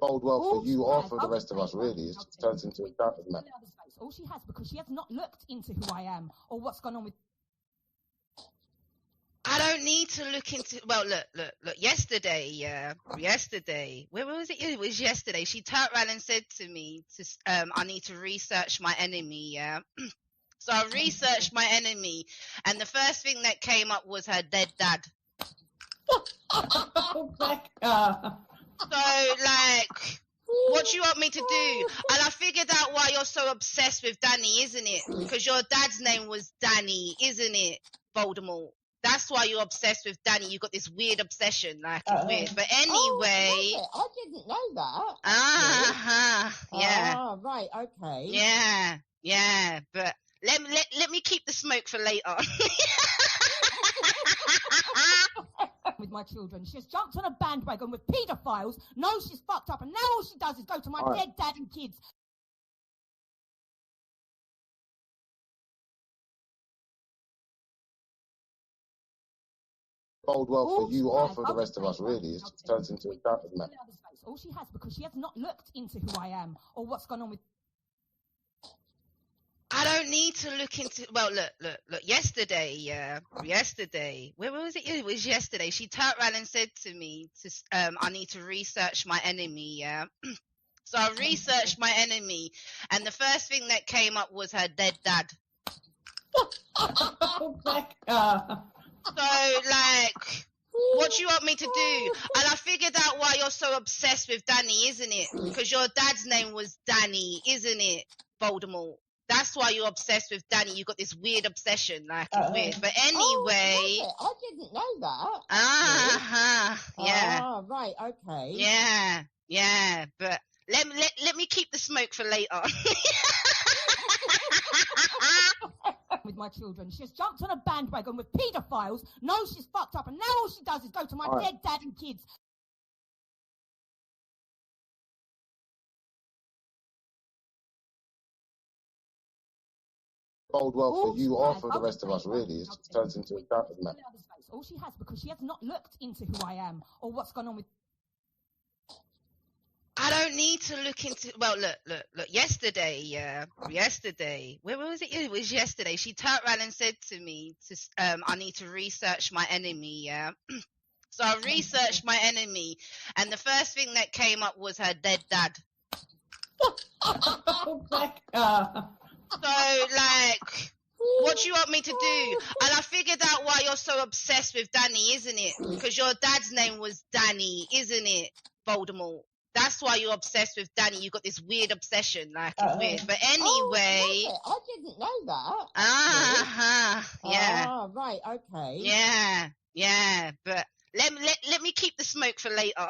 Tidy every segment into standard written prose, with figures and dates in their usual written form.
bode well for you or for the rest of us, really. It just turns into a doubt, doesn't it? All she has, because she has not looked into who I am or what's gone on with. I don't need to look into. Well, look. Yesterday. Where was it? It was yesterday. She turned around and said to me, I need to research my enemy. Yeah. So I researched my enemy, and the first thing that came up was her dead dad. Oh, Becca. So, like, what do you want me to do? And I figured out why you're so obsessed with Danny, isn't it? Because your dad's name was Danny, isn't it, Voldemort? That's why you're obsessed with Danny. You got this weird obsession, like it's weird. But anyway, I didn't know that. Yeah. Ah, right, okay. Yeah. But let me keep the smoke for later. With my children, she's jumped on a bandwagon with paedophiles, knows she's fucked up, and now all she does is go to my dead dad and kids. Bode well for you or for the rest of us, really. It just turns into a doubt, doesn't it? All she has, because she has not looked into who I am or what's gone on with. I don't need to look into. Well, look. Yesterday. Where was it? It was yesterday. She turned around and said to me, I need to research my enemy. Yeah. So I researched my enemy, and the first thing that came up was her dead dad. Oh, Becca. So, like, what do you want me to do? And I figured out why you're so obsessed with Danny, isn't it? Because your dad's name was Danny, isn't it, Voldemort? That's why you're obsessed with Danny. You got this weird obsession, like it's weird. But anyway, I didn't know that. Yeah. Ah, right, okay. Yeah. But let me keep the smoke for later. With my children, she's jumped on a bandwagon with paedophiles, knows she's fucked up, and now all she does is go to my dead dad and kids. Bode well for you or for the rest of us, really. It just turns into a doubt, doesn't it? All she has, because she has not looked into who I am or what's gone on with. I don't need to look into. Well, look. Yesterday. Where was it? It was yesterday. She turned around and said to me, I need to research my enemy. Yeah. So I researched my enemy, and the first thing that came up was her dead dad. Oh, Becca. So, like, what do you want me to do? And I figured out why you're so obsessed with Danny, isn't it? Because your dad's name was Danny, isn't it, Voldemort? That's why you're obsessed with Danny. You got this weird obsession, like it's weird. But anyway, I didn't know that. Yeah. Ah, right, okay. Yeah. But let me keep the smoke for later.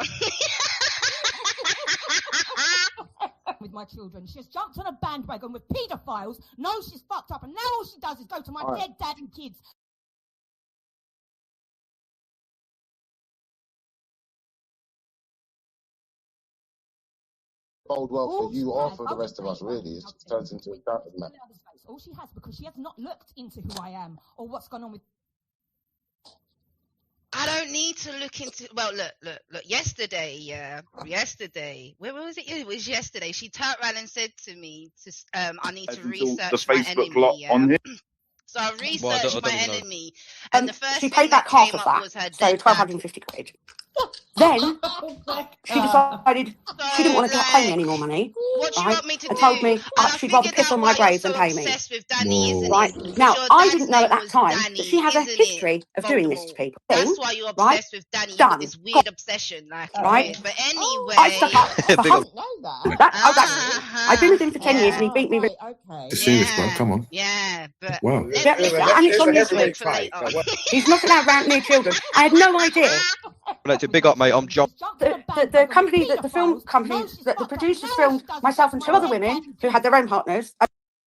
With my children, she's jumped on a bandwagon with paedophiles, knows she's fucked up, and now all she does is go to my dead dad and kids. Bode well for you or for the rest of us, really. It just turns into a doubt, doesn't it? All she has, because she has not looked into who I am or what's gone on with. I don't need to look into. Well, look. Yesterday. Where was it? It was yesterday. She turned around and said to me, I need to research my enemy. Yeah. So I researched my enemy, and the first she thing paid that back half came of up that, was her so dead dad. £1,250. Then she decided she didn't want to pay me any more money, What do you right? want me to And do? told me And she'd rather piss on my grave than pay me. With Danny, isn't Right it? now, Your I dad's didn't know at name that was time Danny, that she has a isn't it, history of doing this to Voldemort? people. That's why you're Right? obsessed with Danny. You Done. got this weird obsession, like it's Right? weird. But anyway, I stuck up for I didn't know that. I've been with him for 10 years and he Yeah. beat me. Right, okay. It's serious, bro. Come on. Yeah, but Wow. let Yeah, me and it's on YouTube. for later. He's not allowed around near children. I had no idea. Big up, mate. I'm John. The company, the film company, that the producers filmed myself and two other women who had their own partners,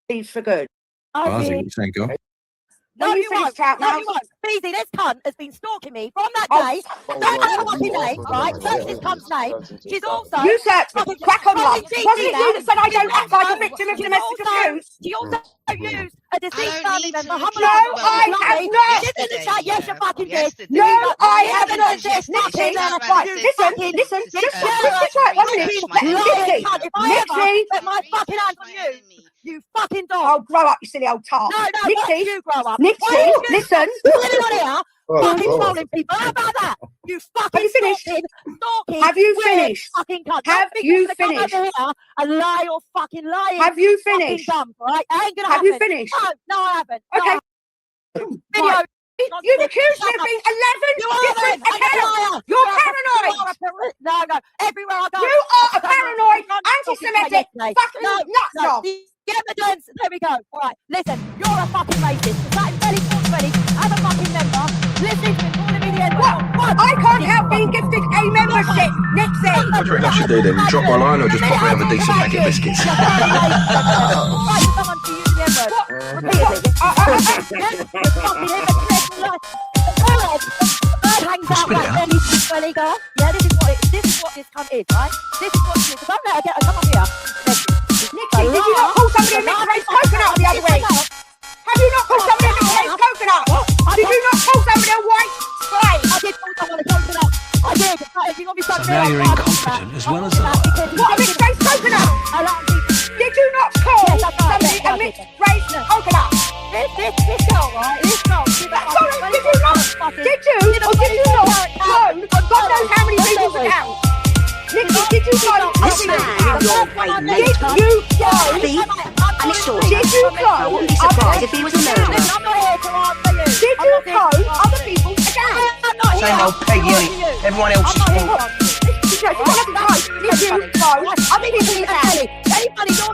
leaves for good. I see what you're saying, girl. No, When you you finish, won't. chat No, now. you won't. Beezy, this cunt has been stalking me from that Oh. day. Oh, Don't know yeah, her fucking you name, offer right? the Search rest this of cunt's it, name. turns into She's Sabbath. also You said, fucking crack on, love. trolling Gigi Wasn't it now. you that said I She's don't act like a also- victim of she's domestic also- abuse? She also used a I deceased don't family need to member. look Humble No, into- her, well, I bluntly. have not. She's in the Yesterday, chat. Yes, you yeah. fucking did. Yesterday. No, I Yes, have you not. did. Yesterday, Fucking Nixie, hell. right, You listen, fucking- listen, you just share right, her. one minute. You Nixie, lying cunt. If I ever Nixie. put my fucking hands on you, you fucking dog. Oh, grow up, you silly old tart. No, watch Nixie, you grow up. Nixie, Why don't you listen. stop anyone here Oh, fucking God. trolling people? How about that? You fucking Have you finished? stalking, Have you weird finished? fucking cunt. Have Don't think you you're gonna come finished? over here and lie or fucking lying. Have you fucking finished? dumb, right? It ain't gonna Have happen. you finished? No, I haven't. No, Okay. Video. Right. You've accused me of being 11 You are different a accounts. liar. You're You paranoid. are a no. Everywhere I go. You are a paranoid, I'm anti-Semitic, fucking fucking no, nutjob. the evidence. There we go. All right, listen. You're a fucking racist. That belly talks belly. As a fucking member, listening to me calling me the N-word. What? I can't help being gifted a membership, Nixie. What do you reckon I should do then? Drop my line or just pop me have a decent packet of biscuits? You're very racist. Right, someone to use the N-word. Repeatedly. You're fucking hypocritical liar. Bird hangs out Spit it like out. belly girl. Yeah, this is what this cunt is, right? This is what she is. Don't let her get her come up here. Nixie, did you not call somebody a mixed race coconut the other week? Have you not called somebody a mixed race coconut? Did you not call somebody a white slave? I did call someone a coconut. I did. You got me So now you're incompetent as well as a liar. What, a mixed race coconut? Did you not call Yes, I did. somebody Yes, a I did. mixed race coconut? This girl, right? This girl. She's like, Sorry, did you not? Did you or did you not phone God knows how many people's accounts? Nixie, did you phone This man, your white Did later. you go? Thief and extortioner. Did you I go? wouldn't be surprised if he was a murderer. I'm not here to answer you. Did you phone other people's accounts? I'm not here. Same old Peggy, innit? Everyone else I'm is not here fault. to answer you. Did you phone other people's accounts? Anybody, you're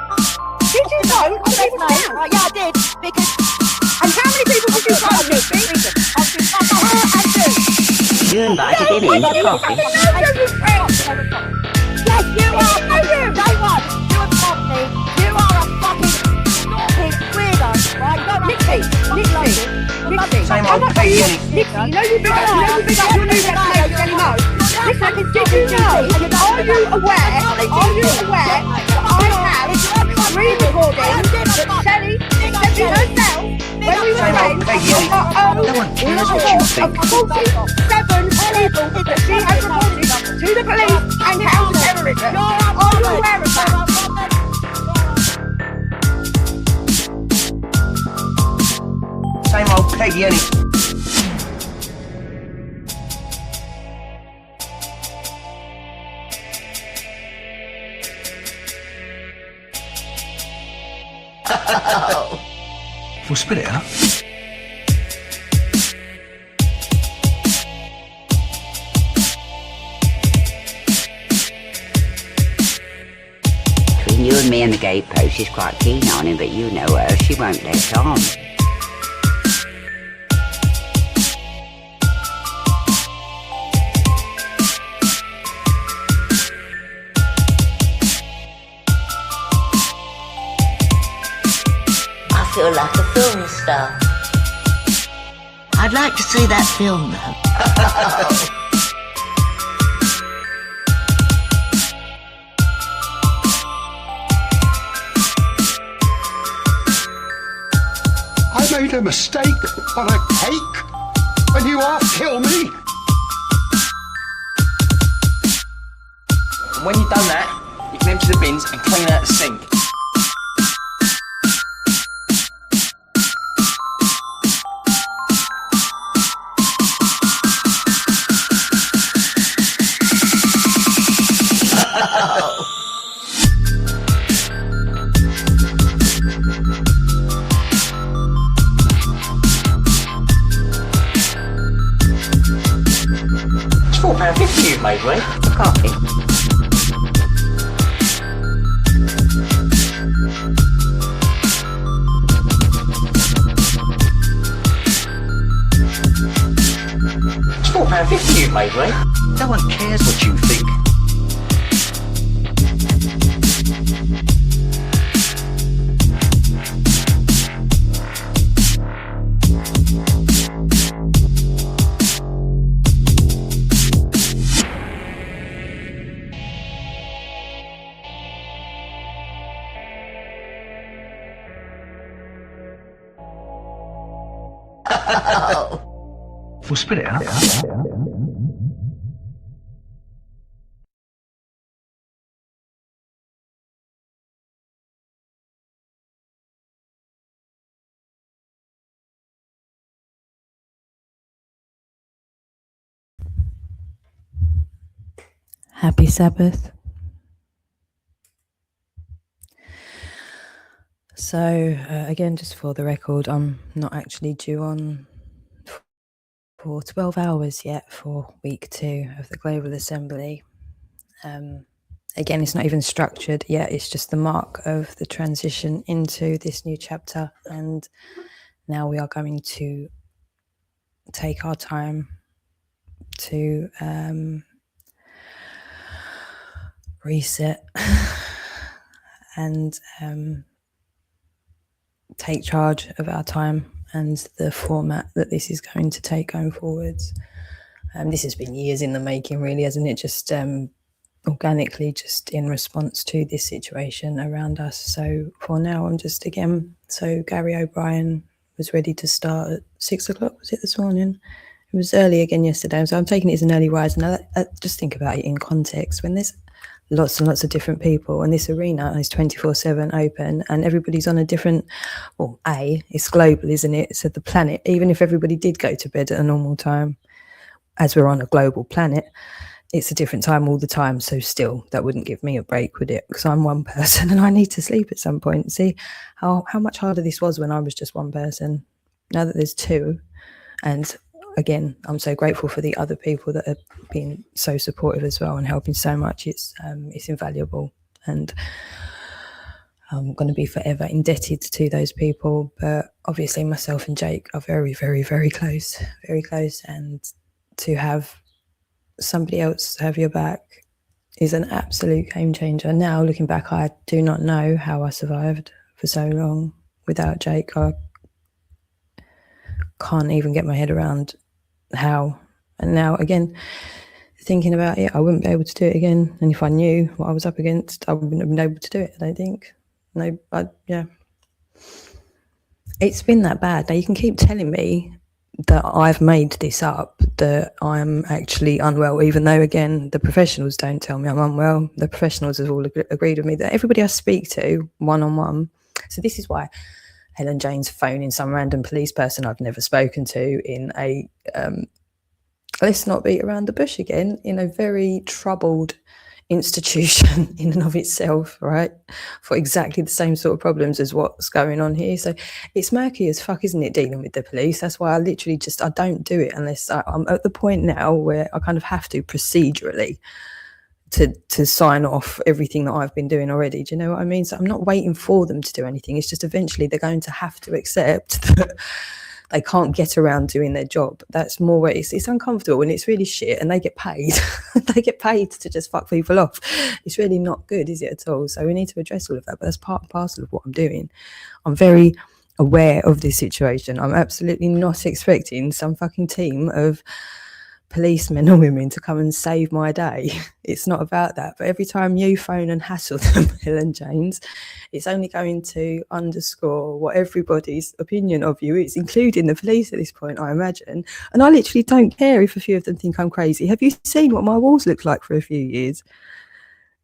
Did you phone other people's accounts? right? Yeah, I did. Because And how many people did you phone, Nixie? I've been fucking her and you. You invited him in for coffee. Yes, you are. Day one, you have told me you are a fucking stalking weirdo, right? You're a Nixie, Same old Peggy, innit? Nixie, you know you big up your new reputation, Jelly Mo. Listen, did you know, are you aware that I have screen recordings that Shelly sent me herself when we were Same old friends Peggy, innit? of her No one cares what you think. 47 people that she has reported to the police and counter-terrorism. Are you aware of that? Same old Peggy, innit? We'll spit it out. Between you and me and the gatepost, she's quite keen on him, but you know her, she won't let on. I feel like a film star. I'd like to see that film though. I made a mistake on a cake, and you half kill me. And when you've done that, you can empty the bins and clean out the sink. It's £4.50 you've made, mate. For coffee. It's £4.50 you've made, mate. No one cares what you think. We'll split it up. Happy Sabbath. So, again, just for the record, I'm not actually due on for 12 hours yet for week 2 of the Global Assembly. Again, it's not even structured yet. It's just the mark of the transition into this new chapter. And now we are going to take our time to reset and take charge of our time and the format that this is going to take going forwards. This has been years in the making, really, hasn't it? Just organically, just in response to this situation around us. So for now, I'm just, again, so Gary O'Brien was ready to start at 6 o'clock, was it this morning? It was early again yesterday, so I'm taking it as an early rise. And I just think about it in context. When there's lots and lots of different people, and this arena is 24/7 open, and everybody's on a different, well, it's global, isn't it? So the planet, even if everybody did go to bed at a normal time, as we're on a global planet, it's a different time all the time. So still, that wouldn't give me a break, would it? Because I'm one person and I need to sleep at some point. See how much harder this was when I was just one person. Now that there's two, and again, I'm so grateful for the other people that have been so supportive as well and helping so much. It's invaluable, and I'm going to be forever indebted to those people. But obviously, myself and Jake are very, very, very close, and to have somebody else have your back is an absolute game changer. Now, looking back, I do not know how I survived for so long without Jake. I can't even get my head around how. And now, again, thinking about it, I wouldn't be able to do it again. And if I knew what I was up against, I wouldn't have been able to do it, I don't think. Yeah. It's been that bad. Now, you can keep telling me that I've made this up, that I'm actually unwell, even though, again, the professionals don't tell me I'm unwell. The professionals have all agreed with me, that everybody I speak to one-on-one. So this is why Helen Jane's phoning some random police person I've never spoken to in a, let's not beat around the bush again, in a very troubled institution in and of itself, right, for exactly the same sort of problems as what's going on here. So it's murky as fuck, isn't it, dealing with the police? That's why I literally just, I don't do it unless I'm at the point now where I kind of have to procedurally to sign off everything that I've been doing already. Do you know what I mean? So I'm not waiting for them to do anything. It's just eventually they're going to have to accept that they can't get around doing their job. That's more where it's uncomfortable and it's really shit, and they get paid. They get paid to just fuck people off. It's really not good, is it, at all? So we need to address all of that, but that's part and parcel of what I'm doing. I'm very aware of this situation. I'm absolutely not expecting some fucking team of policemen or women to come and save my day. It's not about that. But every time you phone and hassle them, Helen James, it's only going to underscore what everybody's opinion of you is, including the police at this point, I imagine. And I literally don't care if a few of them think I'm crazy. Have you seen what my walls look like for a few years?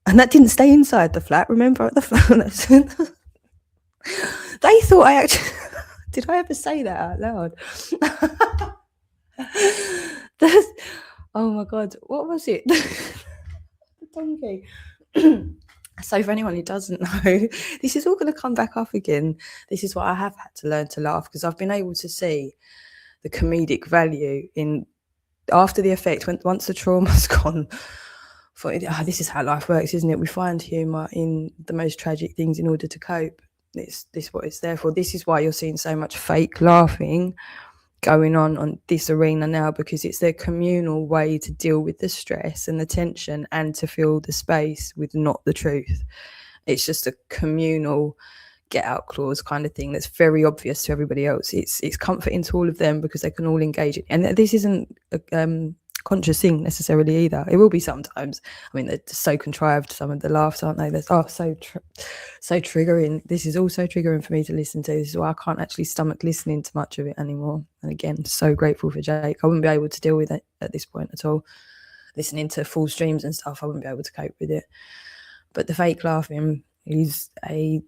And that didn't stay inside the flat, remember? At the flat. They thought I actually... Did I ever say that out loud? Oh my God, what was it? The donkey. So for anyone who doesn't know, this is all going to come back up again. This is why I have had to learn to laugh, because I've been able to see the comedic value in, after the effect, once the trauma's gone. This is how life works, isn't it? We find humour in the most tragic things in order to cope. This what it's there for. This is why you're seeing so much fake laughing going on this arena now, because it's their communal way to deal with the stress and the tension and to fill the space with not the truth. It's just a communal get out clause kind of thing that's very obvious to everybody else. It's comforting to all of them because they can all engage it. And this isn't conscious thing necessarily either. It will be sometimes. I mean, they're just so contrived, some of the laughs, aren't they? So triggering. This is also triggering for me to listen to. This is why I can't actually stomach listening to much of it anymore. And again, so grateful for Jake. I wouldn't be able to deal with it at this point at all. Listening to full streams and stuff, I wouldn't be able to cope with it. But the fake laughing is a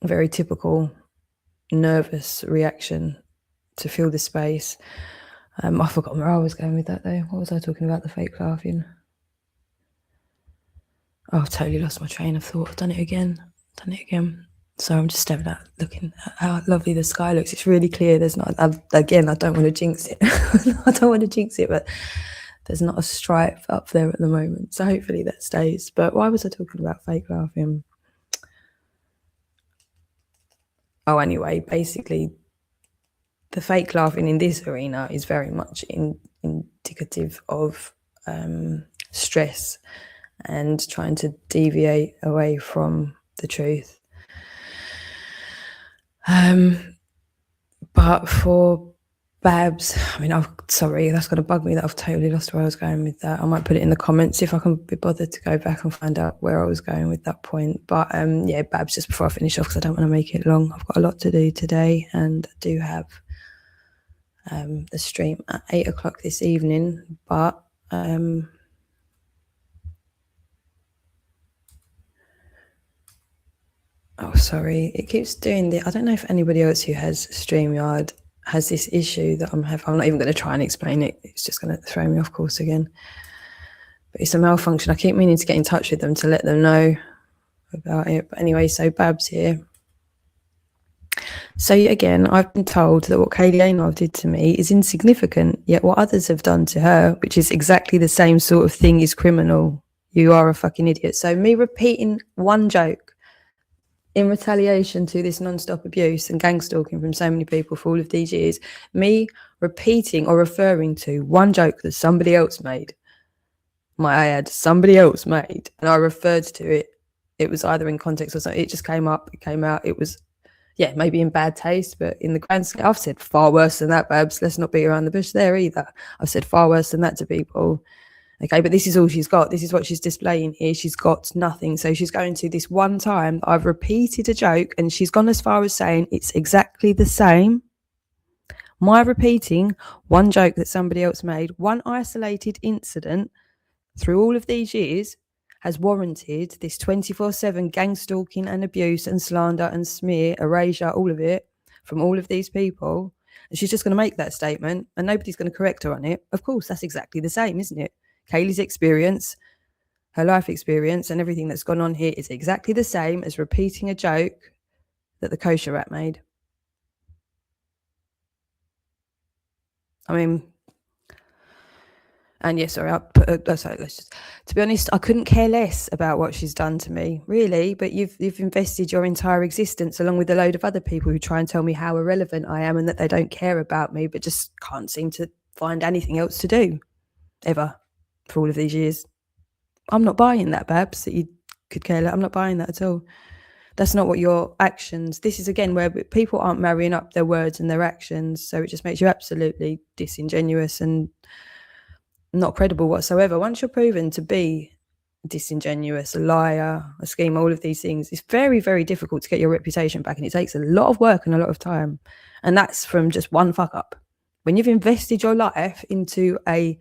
very typical nervous reaction to fill the space. I forgot where I was going with that though. What was I talking about? The fake laughing. Oh, I've totally lost my train of thought. I've done it again. So I'm just staring at, looking at how lovely the sky looks. It's really clear. There's not, I don't want to jinx it. But there's not a stripe up there at the moment. So hopefully that stays. But why was I talking about fake laughing? Oh, anyway, basically, the fake laughing in this arena is very much indicative of stress and trying to deviate away from the truth. But for Babs, I mean, sorry, that's going to bug me that I've totally lost where I was going with that. I might put it in the comments if I can be bothered to go back and find out where I was going with that point. But yeah, Babs, just before I finish off, because I don't want to make it long. I've got a lot to do today, and I do have the stream at 8 o'clock this evening. But oh, sorry, it keeps doing the. I don't know if anybody else who has StreamYard has this issue that I'm having. I'm not even going to try and explain it. It's just going to throw me off course again. But it's a malfunction. I keep meaning to get in touch with them to let them know about it. But anyway, so Babs here. So again, I've been told that what Kaylee Aynov did to me is insignificant, yet what others have done to her, which is exactly the same sort of thing, is criminal. You are a fucking idiot. So me repeating one joke in retaliation to this non-stop abuse and gang stalking from so many people for all of these years, me repeating or referring to one joke that somebody else made, somebody else made, and I referred to it. It was either in context or something. It just came up, it came out. It was, yeah, maybe in bad taste, but in the grand scale, I've said far worse than that, Babs. Let's not beat around the bush there either. I've said far worse than that to people. Okay, but this is all she's got. This is what she's displaying here. She's got nothing. So she's going to this one time. I've repeated a joke and she's gone as far as saying it's exactly the same. My repeating one joke that somebody else made, one isolated incident through all of these years, has warranted this 24/7 gang stalking and abuse and slander and smear, erasure, all of it from all of these people. And she's just going to make that statement and nobody's going to correct her on it. Of course, that's exactly the same, isn't it? Kaylee's experience, her life experience, and everything that's gone on here is exactly the same as repeating a joke that the kosher rat made. I mean, and yes, sorry, to be honest, I couldn't care less about what she's done to me, really. But you've invested your entire existence along with a load of other people who try and tell me how irrelevant I am and that they don't care about me, but just can't seem to find anything else to do, ever, for all of these years. I'm not buying that, Babs, that you could care less. I'm not buying that at all. That's not what your actions. This is, again, where people aren't marrying up their words and their actions. So it just makes you absolutely disingenuous and not credible whatsoever. Once you're proven to be disingenuous, a liar, a schemer, all of these things, it's very, very difficult to get your reputation back. And it takes a lot of work and a lot of time. And that's from just one fuck up. When you've invested your life into a,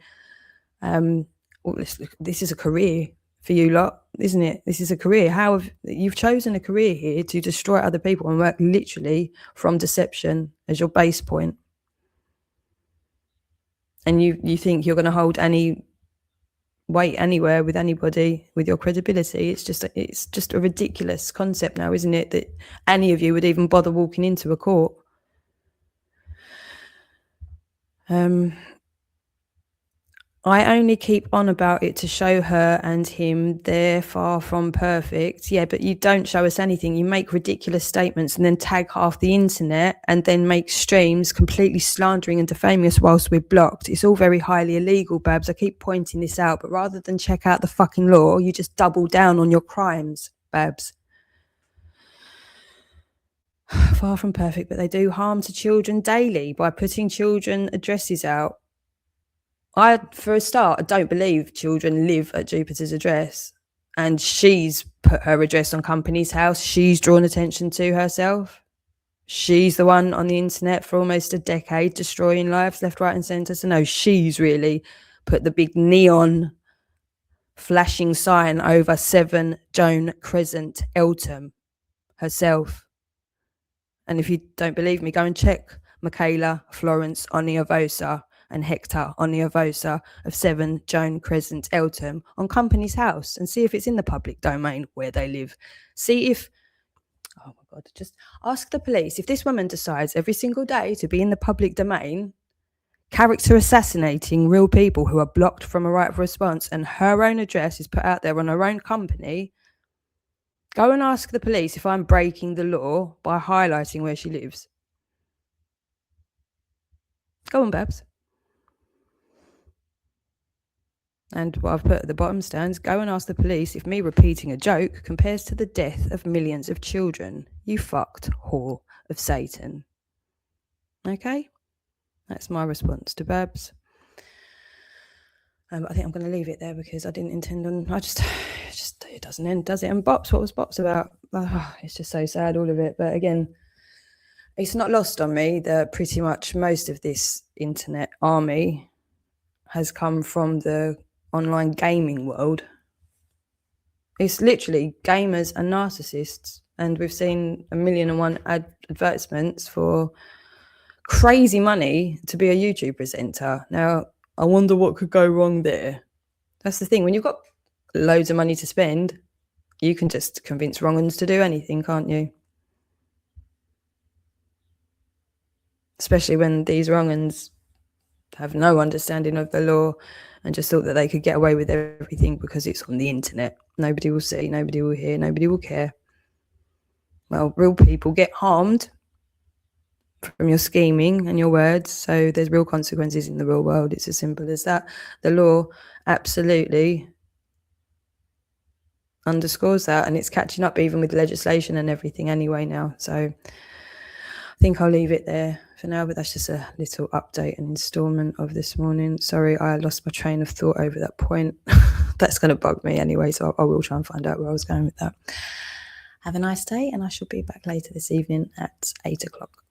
this is a career for you lot, isn't it? This is a career. How have you've chosen a career here to destroy other people and work literally from deception as your base point. And you think you're going to hold any weight anywhere with anybody with your credibility. It's just a ridiculous concept now, isn't it? That any of you would even bother walking into a court. I only keep on about it to show her and him they're far from perfect. Yeah, but you don't show us anything. You make ridiculous statements and then tag half the internet and then make streams completely slandering and defaming us whilst we're blocked. It's all very highly illegal, Babs. I keep pointing this out, but rather than check out the fucking law, you just double down on your crimes, Babs. Far from perfect, but they do harm to children daily by putting children addresses out. For a start, I don't believe children live at Jupiter's address. And she's put her address on Company's House. She's drawn attention to herself. She's the one on the internet for almost a decade destroying lives left, right and centre. So no, she's really put the big neon flashing sign over 7 Joan Crescent, Eltham herself. And if you don't believe me, go and check Michaela Florence Oniavosa and Hector Oniavosa of 7 Joan Crescent, Eltham on Company's House and see if it's in the public domain where they live. See if, oh my God, just ask the police. If this woman decides every single day to be in the public domain, character assassinating real people who are blocked from a right of response, and her own address is put out there on her own company, go and ask the police if I'm breaking the law by highlighting where she lives. Go on, Babs. And what I've put at the bottom stands, go and ask the police if me repeating a joke compares to the death of millions of children. You fucked whore of Satan. Okay? That's my response to Babs. I think I'm going to leave it there because I didn't intend on... it doesn't end, does it? And Bops, what was Bops about? Oh, it's just so sad, all of it. But again, it's not lost on me that pretty much most of this internet army has come from the online gaming world. It's literally gamers and narcissists, and we've seen 1,000,001 advertisements for crazy money to be a YouTube presenter. Now, I wonder what could go wrong there. That's the thing. When you've got loads of money to spend, you can just convince wrong uns to do anything, can't you? Especially when these wrong uns have no understanding of the law and just thought that they could get away with everything because it's on the internet. Nobody will see, nobody will hear, nobody will care. Well, real people get harmed from your scheming and your words, so there's real consequences in the real world. It's as simple as that. The law absolutely underscores that, and it's catching up even with legislation and everything anyway now. So I think I'll leave it there for now, but that's just a little update and installment of this morning. Sorry, I lost my train of thought over that point. That's going to bug me anyway, so I will try and find out where I was going with that. Have a nice day, and I shall be back later this evening at 8 o'clock.